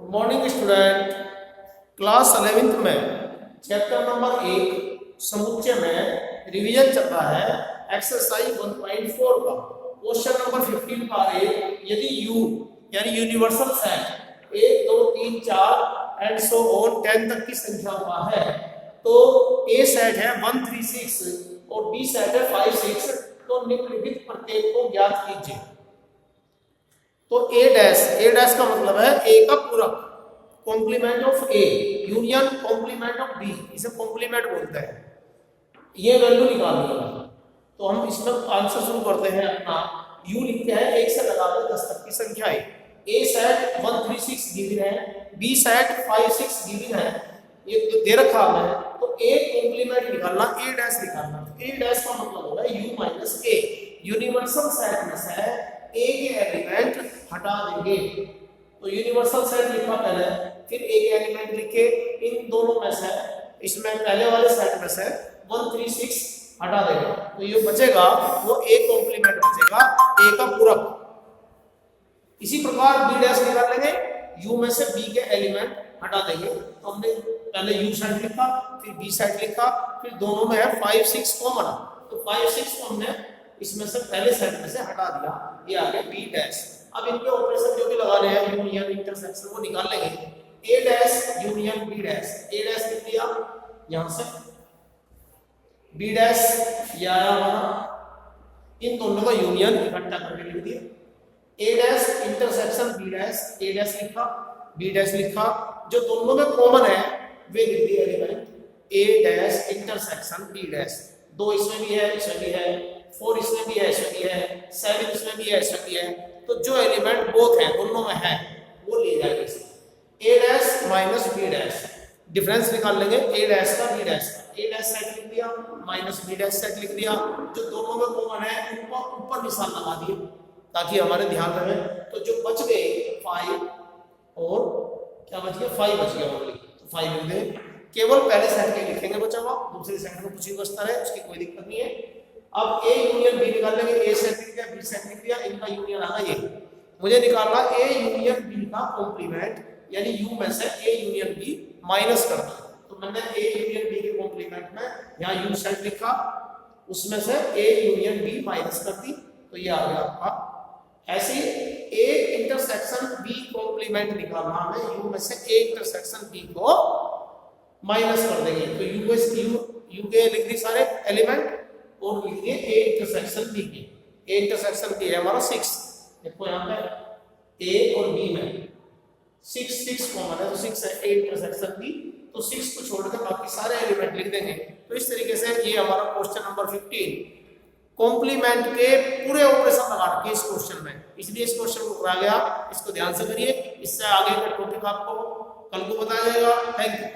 Good morning student. Class 11th में chapter number 1 समुच्चय में रिवीजन चल रहा है। एक्सरसाइज 1.4 का क्वेश्चन नंबर 15 का है, यदि U यानी universal set 1 2 3 4 and so on 10 तक की संख्याओं का है तो A सेट है 1 3 6 और B सेट है 5 6, तो निम्नलिखित प्रत्येक को ज्ञात कीजिए। तो A डैश का मतलब है A का पूरक, complement of A union complement of B, इसे कॉम्प्लीमेंट बोलते हैं। ये वैल्यू निकालनी है तो हम इसमें आंसर शुरू करते हैं अपना। U लिखते हैं 1 से लगाकर 10 तक की संख्याएं। A सेट 1 3 6 गिवन है, B सेट 5 6 गिवन है, ये तो दे रखा है। तो A कॉम्प्लीमेंट निकालना, A डैश निकालना। तो A डैश का मतलब होगा U minus A। Universal set में से A के एलिमेंट हटा देंगे। तो यूनिवर्सल सेट लिखा पहले, फिर A के एलिमेंट लिखे। इन दोनों में से इसमें पहले वाले सेट में से 1 3 6 हटा देंगे तो ये बचेगा वो A कॉम्प्लीमेंट बचेगा, A का पूरक। इसी प्रकार B डैश निकाल लेंगे, U में से B के एलिमेंट हटा देंगे। तो हमने पहले U सेट लिखा, फिर B सेट लिखा, फिर दोनों में है 5 6 कॉमन, तो 5 6 को हमने इसमें से पहले सेट में से हटा दिया। ये आ गया B डैश। अब इनके ऑपरेशन जो भी लगाने हैं यूनियन इंटरसेक्शन वो निकाल लेंगे। A dash union B dash, A dash लिख दिया यहां से, B डैश ये आया हमारा, इन दोनों का यूनियन इकट्ठा करके लिख दिया। A dash intersection B dash, A dash लिखा, B डैश लिखा, जो दोनों में कॉमन है वे लिख दिए element A dash intersection B dash. 2 इसमें भी है, इसमें भी है, 4 इसमें भी है, इसमें भी है, 7 इसमें भी है, इसमें भी है। तो जो एलिमेंट बोथ है दोनों में है वो ले जाएंगे इसे। A dash minus B dash, difference निकाल लेंगे A डैश का B डैश का। A डैश सेट लिख दिया माइनस B डैश सेट लिख दिया, जो दोनों में कॉमन है उनको ऊपर निशान लगा दिए ताकि हमारे ध्यान रहे। तो जो बच गए 5 और क्या बच गया 5 बच गया ओनली, तो 5 लिख दें। केवल पहले सेट के लिखेंगे बचा हुआ, दूसरे सेट में कुछ ही बचता है, उसकी कोई दिक्कत नहीं है। अब A यूनियन B निकाल लेंगे, A सेट लिख दिया, B सेट लिख दिया, इनका यूनियन आना ये। मुझे निकालना A यूनियन B का कॉम्प्लीमेंट, यानी U में से A यूनियन B माइनस करना। तो मैंने A यूनियन B के कॉम्प्लीमेंट में यहाँ U सेट लिखा, उसमें से A यूनियन B माइनस कर दी, तो ये आ गया आपका। ऐसे ही A इंटरसेक्शन B कॉम्प्लीमेंट निकालना हमें, U में से A इंटरसेक्शन B को माइनस कर देंगे। तो U के लिख दी सारे एलिमेंट और लिख दिए A इंटरसेक्शन B के। A इंटरसेक्शन B है हमारा 6, देखो यहाँ पे A और B में 6 कॉमन है, तो 6 है A इंटरसेक्शन B। तो 6 को छोड़कर बाकी सारे एलिमेंट लिख देंगे। तो इस तरीके से ये हमारा क्वेश्चन नंबर 15 कॉम्प्लीमेंट के पूरे ऑपरेशन लगा रखे इस क्वेश्चन में, इसलिए इस क्वेश्चन को कराया गया। इसको ध्यान से करिए, इससे आगे का टॉपिक आपको कल को बताया जाएगा। Thank you.